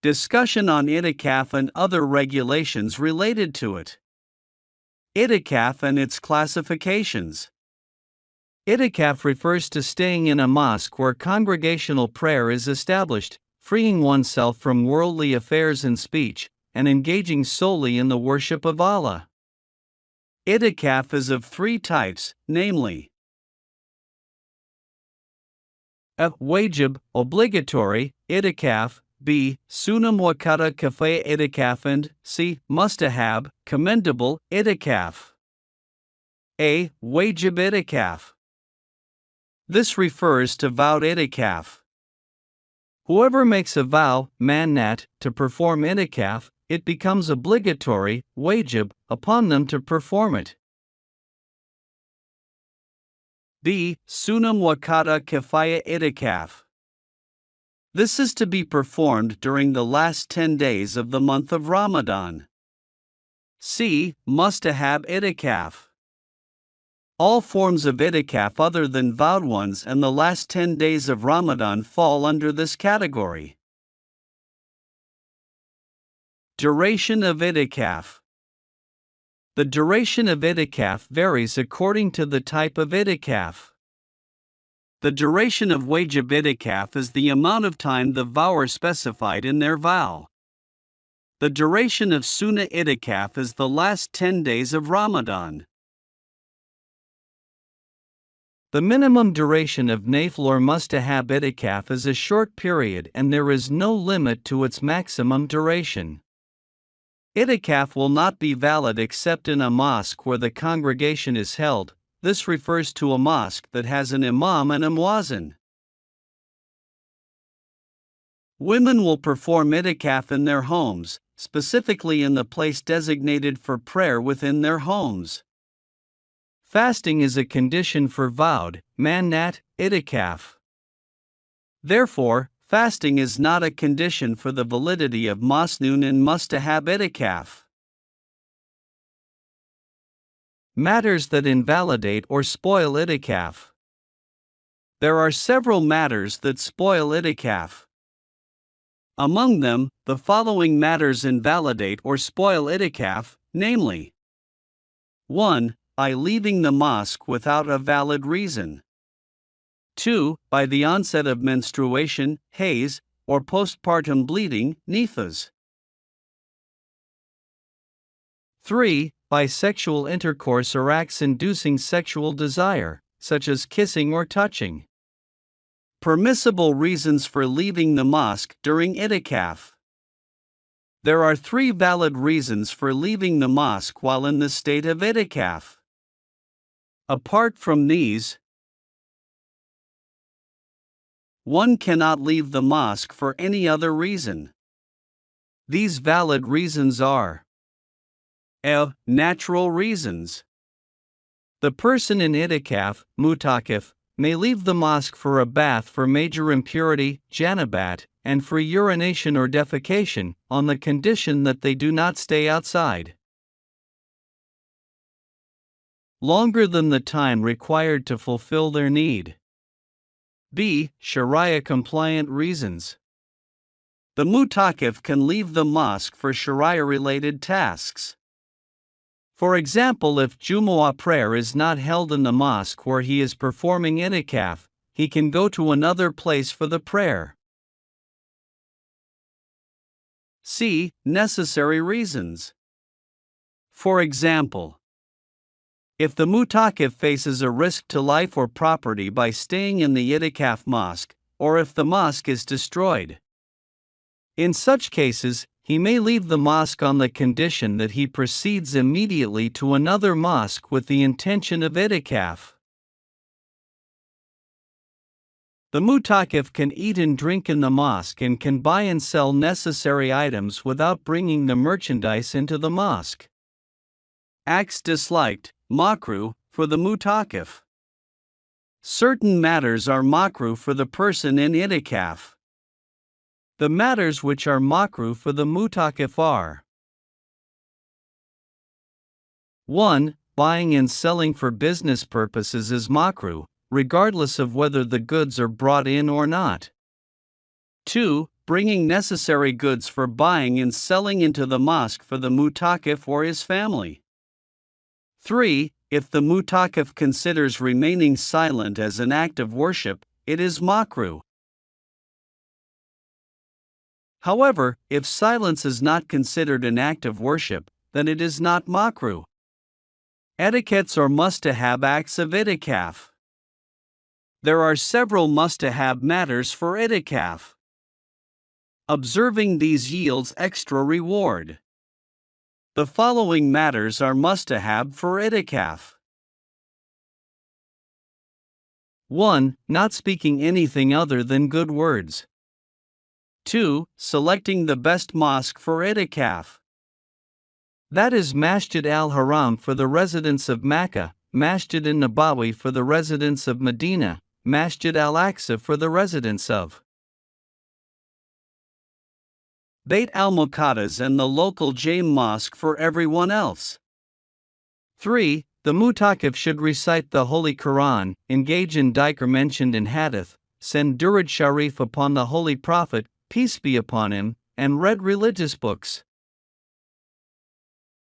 Discussion on itikaf and other regulations related to it. Itikaf and its classifications. Itikaf refers to staying in a mosque where congregational prayer is established, freeing oneself from worldly affairs and speech, and engaging solely in the worship of Allah. Itikaf is of three types, namely a. Wajib, obligatory, itikaf, b. Sunnah Mu'akkadah Kifayah itikaf, and c. Mustahab, commendable, itikaf. A. Wajib itikaf. This refers to vowed itikaf. Whoever makes a vow, mannat, to perform itikaf, it becomes obligatory, wajib, upon them to perform it. B. Sunnah Mu'akkadah Kifayah itikaf. This is to be performed during the last 10 days of the month of Ramadan. C. Mustahab itikaf. All forms of itikaf other than vowed ones and the last 10 days of Ramadan fall under this category. Duration of itikaf. The duration of itikaf varies according to the type of itikaf. The duration of wajib itikaf is the amount of time the vower specified in their vow. The duration of sunnah itikaf is the last 10 days of Ramadan. The minimum duration of nafil or mustahab itikaf is a short period and there is no limit to its maximum duration. Itikaf will not be valid except in a mosque where the congregation is held. This refers to a mosque that has an imam and a muazzin. Women will perform itikaf in their homes, specifically in the place designated for prayer within their homes. Fasting is a condition for vowed, mannat, itikaf. Therefore, fasting is not a condition for the validity of masnoon and mustahab itikaf. Matters that invalidate or spoil itikaf. There are several matters that spoil itikaf. Among them, the following matters invalidate or spoil itikaf, namely 1. By leaving the mosque without a valid reason. 2. By the onset of menstruation, haze, or postpartum bleeding, nifas. 3. By sexual intercourse or acts inducing sexual desire, such as kissing or touching. Permissible reasons for leaving the mosque during itikaf. There are 3 valid reasons for leaving the mosque while in the state of itikaf. Apart from these, one cannot leave the mosque for any other reason. These valid reasons are a. Natural reasons. The person in itikaf, mutakif, may leave the mosque for a bath for major impurity, janabat, and for urination or defecation, on the condition that they do not stay outside longer than the time required to fulfill their need. B. Sharia-compliant reasons. The mutakif can leave the mosque for Sharia-related tasks. For example, if Jumu'ah prayer is not held in the mosque where he is performing itikaf, he can go to another place for the prayer. C. Necessary reasons. For example, if the mutakif faces a risk to life or property by staying in the itikaf mosque, or if the mosque is destroyed. In such cases, he may leave the mosque on the condition that he proceeds immediately to another mosque with the intention of itikaf. The mutakif can eat and drink in the mosque and can buy and sell necessary items without bringing the merchandise into the mosque. Acts disliked, makruh, for the mutakif. Certain matters are makruh for the person in itikaf. The matters which are makruh for the mutakif are 1. Buying and selling for business purposes is makruh, regardless of whether the goods are brought in or not. 2. bringing necessary goods for buying and selling into the mosque for the mu'takif or his family. 3. If the mu'takif considers remaining silent as an act of worship, it is makruh. However, if silence is not considered an act of worship, then it is not makruh. Etiquettes or must-have acts of itikaf. There are several must-have matters for itikaf. Observing these yields extra reward. The following matters are must-have for itikaf. 1. Not speaking anything other than good words. 2. Selecting the best mosque for itikaf. That is Masjid al-Haram for the residents of Mecca, Masjid al-Nabawi for the residents of Medina, Masjid al-Aqsa for the residents of Bayt al-Muqaddas and the local Jame Mosque for everyone else. 3. The mu'takif should recite the Holy Quran, engage in dhikr mentioned in Hadith, send durud sharif upon the Holy Prophet, peace be upon him, and read religious books.